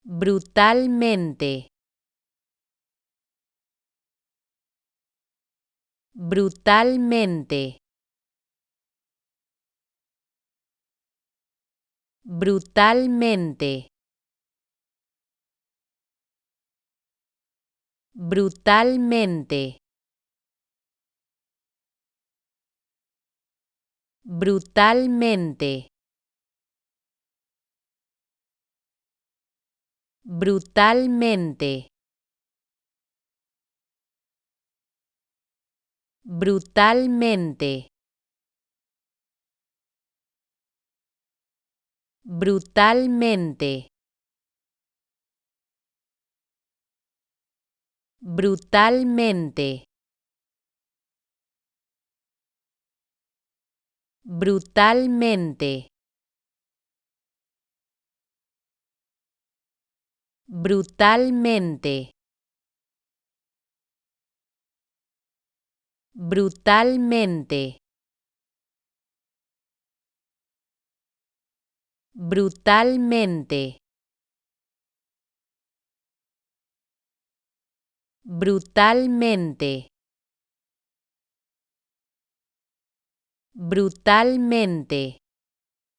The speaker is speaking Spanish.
brutalmente, brutalmente, brutalmente, brutalmente, brutalmente, brutalmente, brutalmente, brutalmente, brutalmente, brutalmente, brutalmente, brutalmente, brutalmente, brutalmente, brutalmente,